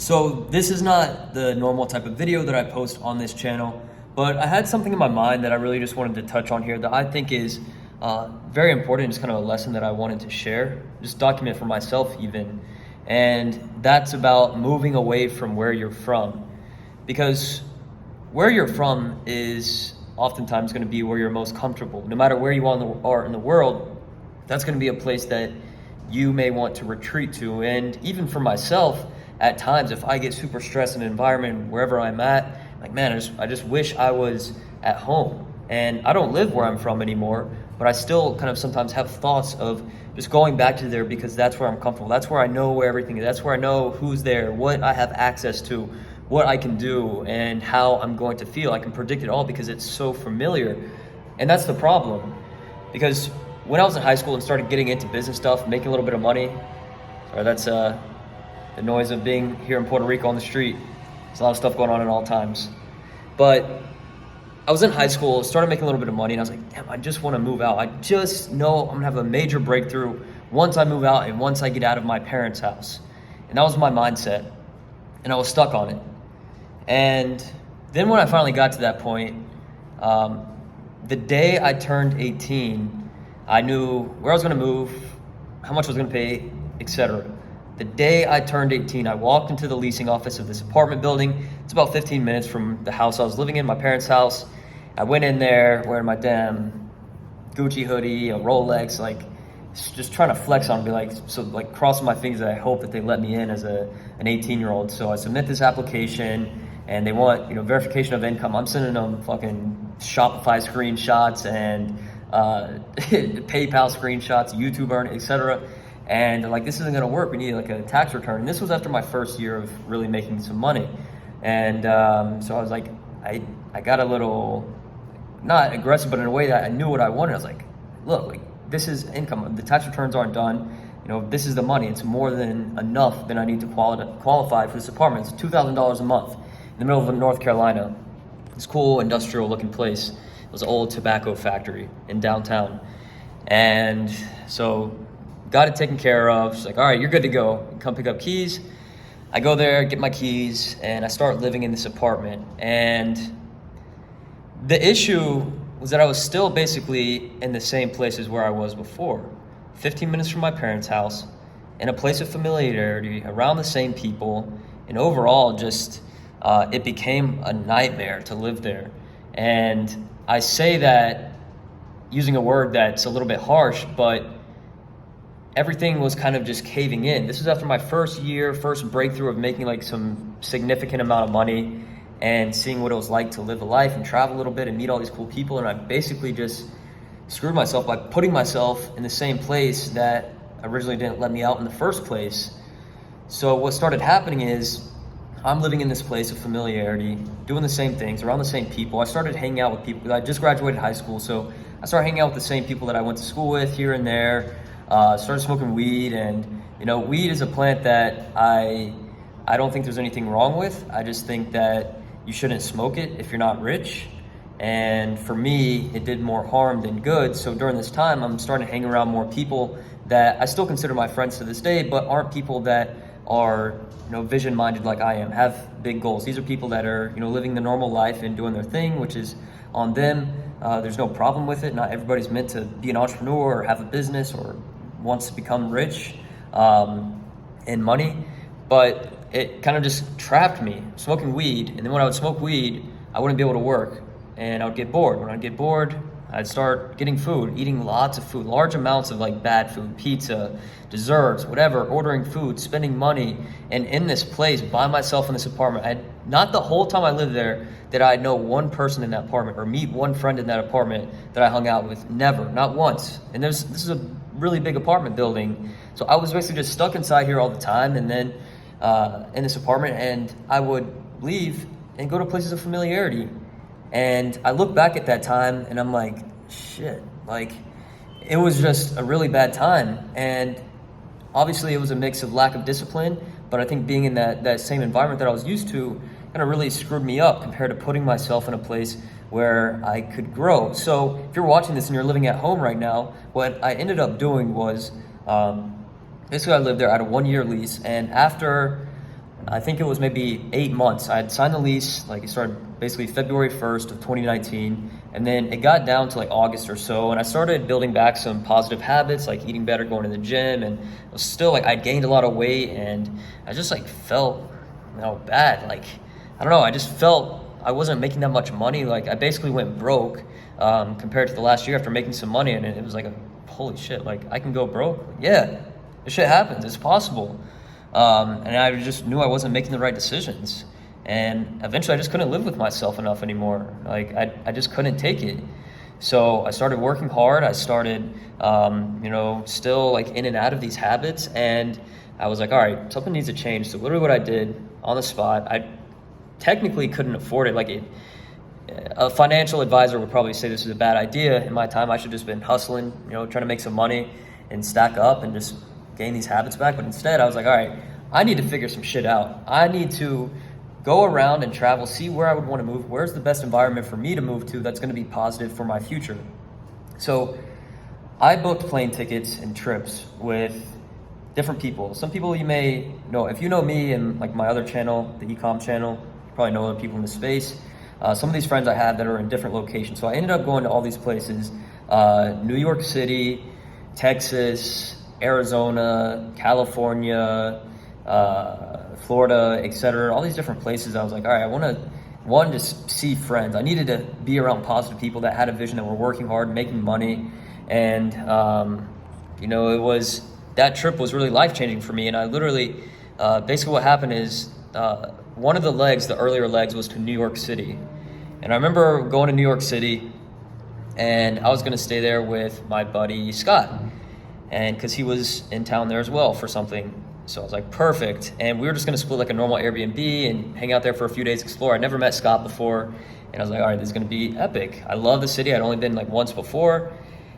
So this is not the normal type of video that I post on this channel, but I had something in my mind that I really just wanted to touch on here that I think is very important. It's kind of a lesson that I wanted to share, just document for myself even. And that's about moving away from where you're from. Because where you're from is oftentimes going to be where you're most comfortable. No matter where you are in the world, that's going to be a place that you may want to retreat to. And even for myself, at times, if I get super stressed in an environment, wherever I'm at, like, man, I just wish I was at home. And I don't live where I'm from anymore, but I still kind of sometimes have thoughts of just going back to there because that's where I'm comfortable. That's where I know where everything is. That's where I know who's there, what I have access to, what I can do, and how I'm going to feel. I can predict it all because it's so familiar. And that's the problem. Because when I was in high school and started getting into business stuff, making a little bit of money, sorry, that's the noise of being here in Puerto Rico on the street. There's a lot of stuff going on at all times. But I was in high school, started making a little bit of money, and I was like, damn, I just want to move out. I just know I'm going to have a major breakthrough once I move out and once I get out of my parents' house. And that was my mindset. And I was stuck on it. And then when I finally got to that point, the day I turned 18, I knew where I was going to move, how much I was going to pay, etc. The day I turned 18, I walked into the leasing office of this apartment building. It's about 15 minutes from the house I was living in, my parents' house. I went in there wearing my damn Gucci hoodie, a Rolex, like just trying to flex on, be like crossing my fingers that I hope that they let me in as an 18-year-old. So I submit this application and they want, verification of income. I'm sending them fucking Shopify screenshots and PayPal screenshots, YouTube earn, etc. And they're like, this isn't going to work. We need like a tax return. And this was after my first year of really making some money. And so I was like, I got a little, not aggressive, but in a way that I knew what I wanted. I was like, look, like this is income. The tax returns aren't done. This is the money. It's more than enough than I need to qualify for this apartment. It's $2,000 a month in the middle of North Carolina. This cool industrial looking place. It was an old tobacco factory in downtown. And so got it taken care of. She's like, all right, you're good to go. Come pick up keys. I go there, get my keys, and I start living in this apartment. And the issue was that I was still basically in the same place as where I was before. 15 minutes from my parents' house, in a place of familiarity, around the same people, and overall just it became a nightmare to live there. And I say that using a word that's a little bit harsh, but everything was kind of just caving in. This was after my first breakthrough of making like some significant amount of money and seeing what it was like to live a life and travel a little bit and meet all these cool people. And I basically just screwed myself by putting myself in the same place that originally didn't let me out in the first place. So what started happening is I'm living in this place of familiarity, doing the same things, around the same people. I started hanging out with people. I just graduated high school, so I started hanging out with the same people that I went to school with here and there. Started smoking weed, and weed is a plant that I don't think there's anything wrong with. I just think that you shouldn't smoke it if you're not rich. And for me, it did more harm than good. So during this time, I'm starting to hang around more people that I still consider my friends to this day, but aren't people that are vision-minded like I am, have big goals. These are people that are living the normal life and doing their thing, which is on them. There's no problem with it. Not everybody's meant to be an entrepreneur or have a business or wants to become rich in money, but it kind of just trapped me smoking weed. And then when I would smoke weed, I wouldn't be able to work and I would get bored. When I'd get bored, I'd start getting food, eating lots of food, large amounts of like bad food, pizza, desserts, whatever, ordering food, spending money. And in this place by myself in this apartment, not the whole time I lived there did I know one person in that apartment or meet one friend in that apartment that I hung out with. Never, not once. And this is a really big apartment building. So I was basically just stuck inside here all the time. And then in this apartment, and I would leave and go to places of familiarity. And I look back at that time and I'm like, shit, like it was just a really bad time. And obviously it was a mix of lack of discipline, but I think being in that same environment that I was used to kind of really screwed me up compared to putting myself in a place where I could grow. So if you're watching this and you're living at home right now, what I ended up doing was basically I lived there. I had a 1-year lease, and after I think it was maybe 8 months. I had signed the lease, like it started basically February 1st of 2019. And then it got down to like August or so. And I started building back some positive habits, like eating better, going to the gym. And it was still like I'd gained a lot of weight and I just like felt, bad. Like, I don't know, I just felt I wasn't making that much money. Like I basically went broke compared to the last year after making some money. And it was like, holy shit, like I can go broke? Yeah, this shit happens, it's possible. And I just knew I wasn't making the right decisions. And eventually I just couldn't live with myself enough anymore. Like I just couldn't take it. So I started working hard. I started, still like in and out of these habits. And I was like, all right, something needs to change. So literally what I did on the spot, I technically couldn't afford it. Like a financial advisor would probably say this is a bad idea. In my time, I should have just been hustling, trying to make some money and stack up and just gain these habits back. But instead I was like, all right, I need to figure some shit out. I need to go around and travel, see where I would want to move, where's the best environment for me to move to that's going to be positive for my future. So I booked plane tickets and trips with different people. Some people you may know, if you know me and like my other channel, the ecom channel, you probably know other people in the space. Some of these friends I have that are in different locations. So I ended up going to all these places, New York City, Texas, Arizona, California, Florida, etc. All these different places. I was like, all right, I want to see friends. I needed to be around positive people that had a vision, that were working hard, making money. And, that trip was really life-changing for me. And I literally, basically what happened is, one of the earlier legs was to New York City. And I remember going to New York City and I was going to stay there with my buddy Scott. And because he was in town there as well for something. So I was like, perfect. And we were just going to split like a normal Airbnb and hang out there for a few days, explore. I'd never met Scott before. And I was like, all right, this is going to be epic. I love the city. I'd only been like once before.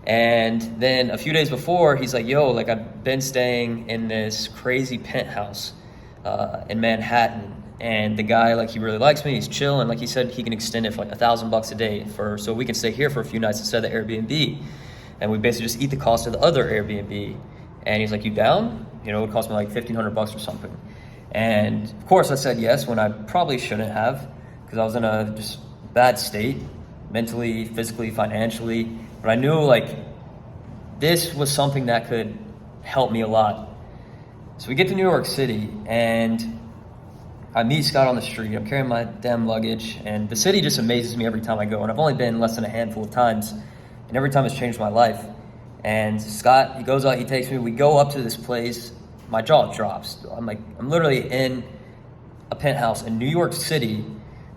And then a few days before, he's like, yo, like I've been staying in this crazy penthouse in Manhattan. And the guy, like, he really likes me. He's chill. And like he said, he can extend it for like $1,000 a day so we can stay here for a few nights instead of the Airbnb. And we basically just eat the cost of the other Airbnb. And he's like, you down? It would cost me like $1,500 or something. And of course I said yes when I probably shouldn't have, because I was in a just bad state, mentally, physically, financially. But I knew like this was something that could help me a lot. So we get to New York City and I meet Scott on the street. I'm carrying my damn luggage and the city just amazes me every time I go. And I've only been less than a handful of times. And every time it's changed my life. And Scott, he goes out, he takes me, we go up to this place, my jaw drops. I'm literally in a penthouse in New York City.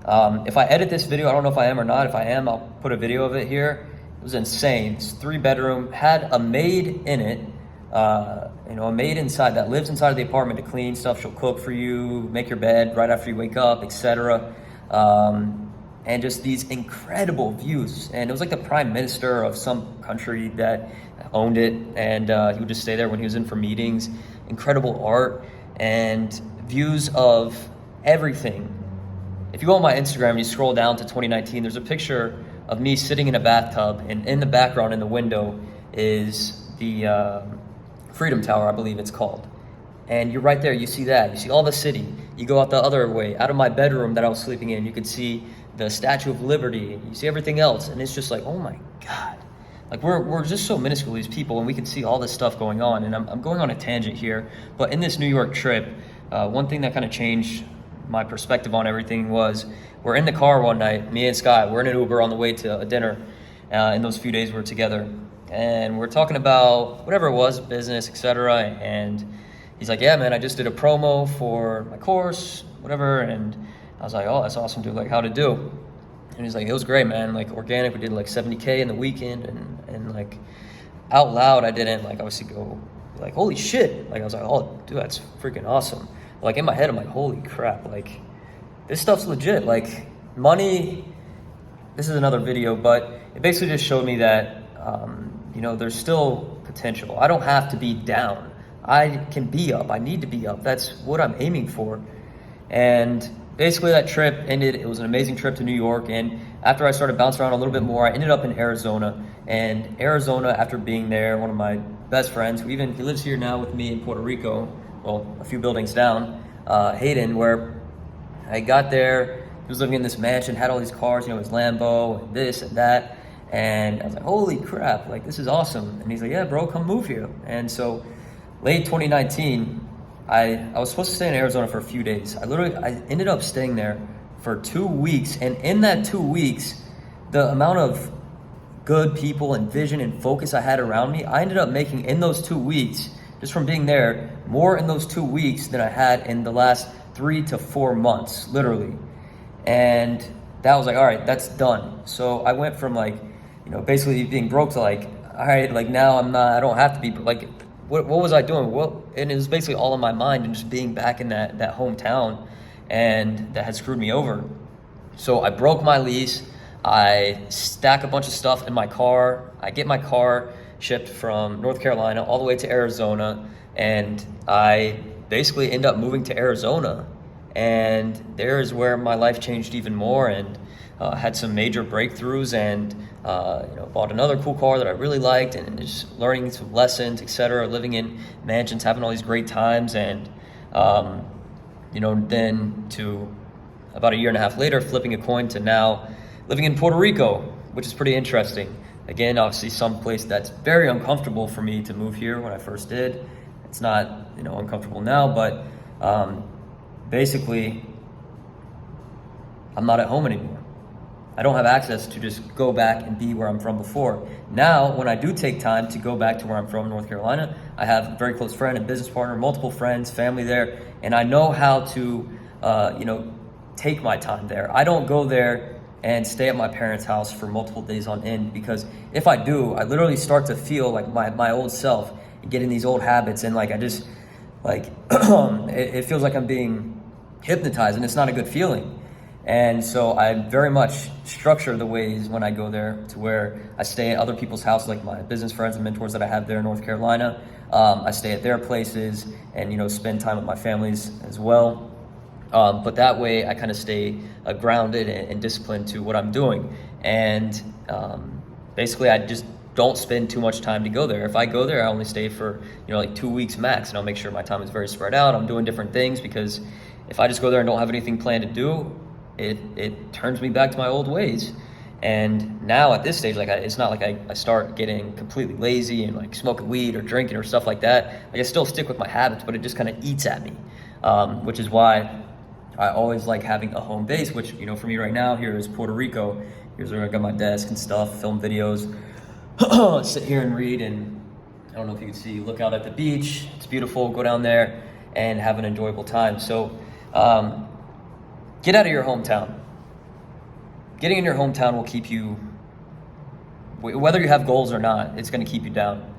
If I edit this video, I don't know if I am or not. If I am, I'll put a video of it here. It was insane. It's 3-bedroom, had a maid in it, a maid inside that lives inside of the apartment to clean stuff. She'll cook for you, make your bed right after you wake up, etc. And just these incredible views. And it was like the prime minister of some country that owned it. And he would just stay there when he was in for meetings. Incredible art and views of everything. If you go on my Instagram and you scroll down to 2019, there's a picture of me sitting in a bathtub. And in the background, in the window, is the Freedom Tower, I believe it's called. And you're right there, you see that. You see all the city. You go out the other way, out of my bedroom that I was sleeping in, you could see the Statue of Liberty, you see everything else, and it's just like, oh my God. Like we're just so minuscule, these people, and we can see all this stuff going on. And I'm going on a tangent here, but in this New York trip, one thing that kind of changed my perspective on everything was we're in the car one night, me and Scott, we're in an Uber on the way to a dinner in those few days we were together. And we're talking about whatever it was, business, etc. And he's like, yeah, man, I just did a promo for my course, whatever. And I was like, oh, that's awesome, dude. Like, how'd it do? And he's like, it was great, man. Like, organic, we did like 70K in the weekend. And like, out loud, I didn't like obviously go like, holy shit. Like, I was like, oh, dude, that's freaking awesome. Like, in my head, I'm like, holy crap. Like, this stuff's legit. Like, money, this is another video, but it basically just showed me that, there's still potential. I don't have to be down. I can be up. I need to be up. That's what I'm aiming for. And basically that trip ended. It was an amazing trip to New York. And after I started bouncing around a little bit more, I ended up in Arizona. And Arizona, after being there, one of my best friends, he lives here now with me in Puerto Rico, well, a few buildings down. Hayden, where I got there. He was living in this mansion, had all these cars, his Lambo, and this and that. And I was like, holy crap, like, this is awesome. And he's like, yeah, bro, come move here. And so late 2019, I was supposed to stay in Arizona for a few days. I ended up staying there for 2 weeks. And in that 2 weeks, the amount of good people and vision and focus I had around me, I ended up making in those 2 weeks, just from being there, more in those 2 weeks than I had in the last 3 to 4 months, literally. And that was like, all right, that's done. So I went from like, basically being broke to like, all right, like now I don't have to be, like, what was I doing? And it was basically all in my mind and just being back in that hometown, and that had screwed me over. So I broke my lease. I stack a bunch of stuff in my car. I get my car shipped from North Carolina all the way to Arizona, and I basically end up moving to Arizona. And there is where my life changed even more, and had some major breakthroughs, and bought another cool car that I really liked, and just learning some lessons, etc. Living in mansions, having all these great times, and then to about a year and a half later, flipping a coin to now living in Puerto Rico, which is pretty interesting. Again, obviously some place that's very uncomfortable for me to move here when I first did. It's not, uncomfortable now, but basically, I'm not at home anymore. I don't have access to just go back and be where I'm from before. Now, when I do take time to go back to where I'm from, North Carolina, I have a very close friend and business partner, multiple friends, family there, and I know how to, take my time there. I don't go there and stay at my parents' house for multiple days on end, because if I do, I literally start to feel like my old self, get in these old habits, and like I just, like, it feels like I'm being hypnotized, and it's not a good feeling. And so I very much structure the ways when I go there to where I stay at other people's houses, like my business friends and mentors that I have there in North Carolina. I stay at their places and, spend time with my families as well. But that way I kind of stay grounded and disciplined to what I'm doing. And basically I just don't spend too much time to go there. If I go there, I only stay for, like 2 weeks max, and I'll make sure my time is very spread out. I'm doing different things, because if I just go there and don't have anything planned to do, it turns me back to my old ways. And now at this stage, like it's not like I start getting completely lazy and like smoking weed or drinking or stuff like that. Like I still stick with my habits, but it just kind of eats at me, which is why I always like having a home base, which, for me right now, here is Puerto Rico. Here's where I got my desk and stuff, film videos, sit here and read, and I don't know if you can see, look out at the beach. It's beautiful. Go down there and have an enjoyable time. So get out of your hometown. Getting in your hometown will keep you, whether you have goals or not, it's going to keep you down.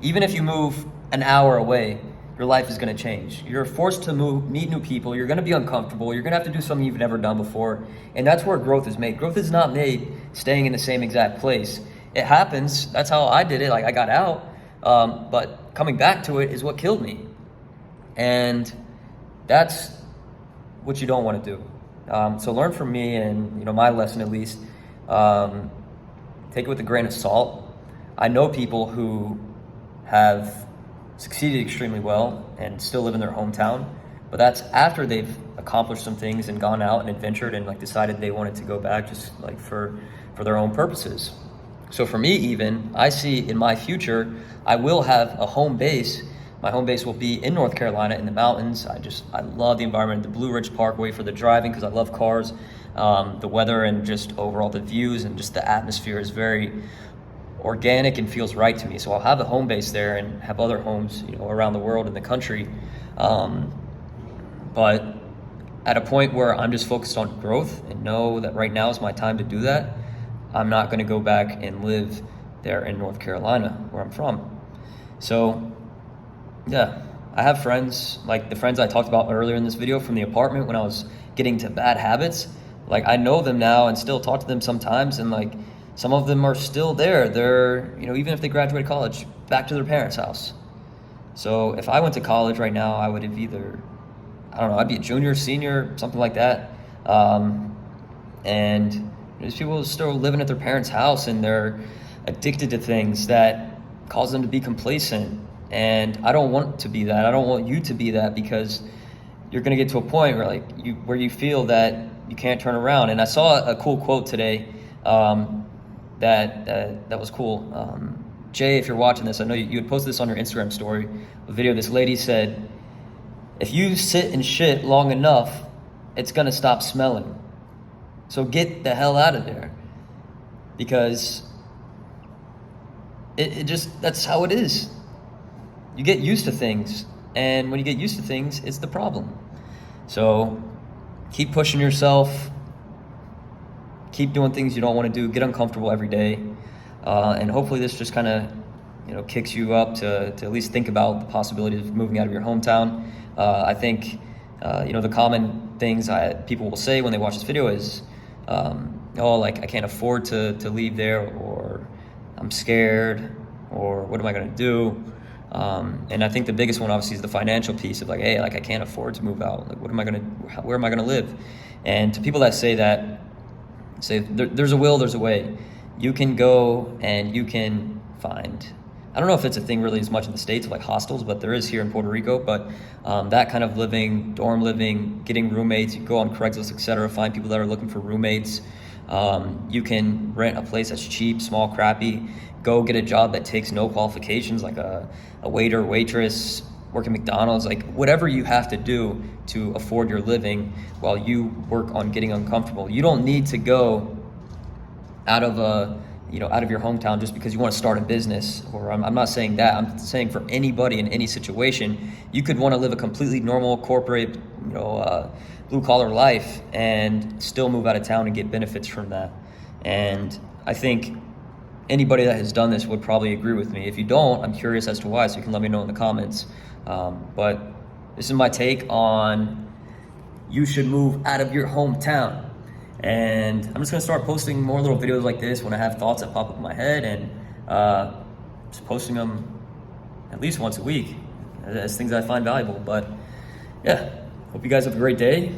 Even if you move an hour away, your life is going to change. You're forced to meet new people. You're going to be uncomfortable. You're going to have to do something you've never done before. And that's where growth is made. Growth is not made staying in the same exact place. It happens. That's how I did it. Like I got out. But coming back to it is what killed me. And that's what you don't want to do. So learn from me, and my lesson at least. Take it with a grain of salt. I know people who have succeeded extremely well and still live in their hometown, but that's after they've accomplished some things and gone out and adventured and like decided they wanted to go back, just like for their own purposes. So for me, even I see in my future, I will have a home base. My home base will be in North Carolina in the mountains. I love the environment, the Blue Ridge Parkway for the driving, because I love cars. The weather and just overall the views and just the atmosphere is very organic and feels right to me. So I'll have a home base there and have other homes, around the world in the country. But at a point where I'm just focused on growth and know that right now is my time to do that, I'm not going to go back and live there in North Carolina where I'm from. So yeah, I have friends, like the friends I talked about earlier in this video from the apartment when I was getting to bad habits. Like I know them now and still talk to them sometimes, and like some of them are still there. They're, even if they graduated college, back to their parents' house. So if I went to college right now, I would have either, I'd be a junior, senior, something like that. And these people are still living at their parents' house, and they're addicted to things that cause them to be complacent. And I don't want to be that. I don't want you to be that, because you're gonna get to a point where where you feel that you can't turn around. And I saw a cool quote today that was cool. Jay, if you're watching this, I know you had posted this on your Instagram story, a video. This lady said, if you sit in shit long enough, it's gonna stop smelling. So get the hell out of there. Because it just, that's how it is. You get used to things. And when you get used to things, it's the problem. So keep pushing yourself. Keep doing things you don't want to do. Get uncomfortable every day. And hopefully this just kind of, kicks you up to at least think about the possibility of moving out of your hometown. I think, the common things people will say when they watch this video is, I can't afford to leave there, or I'm scared, or what am I going to do? And I think the biggest one obviously is the financial piece of hey, I can't afford to move out. Where am I going to live? And to people that say that, say there's a will, there's a way. You can go and you can find, I don't know if it's a thing really as much in the States of hostels, but there is here in Puerto Rico. But that kind of living, dorm living, getting roommates, you go on Craigslist, etc., find people that are looking for roommates. You can rent a place that's cheap, small, crappy. Go get a job that takes no qualifications, like a waiter, waitress, work at McDonald's, whatever you have to do to afford your living while you work on getting uncomfortable. You don't need to go out of your hometown just because you want to start a business. Or I'm not saying that. I'm saying for anybody in any situation, you could want to live a completely normal corporate, blue collar life and still move out of town and get benefits from that. And I think anybody that has done this would probably agree with me. If you don't, I'm curious as to why, so you can let me know in the comments. But this is my take on you should move out of your hometown. And I'm just gonna start posting more little videos like this when I have thoughts that pop up in my head, and just posting them at least once a week as things I find valuable. But yeah, hope you guys have a great day.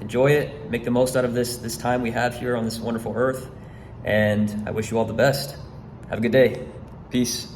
Enjoy it, make the most out of this time we have here on this wonderful earth. And I wish you all the best. Have a good day. Peace.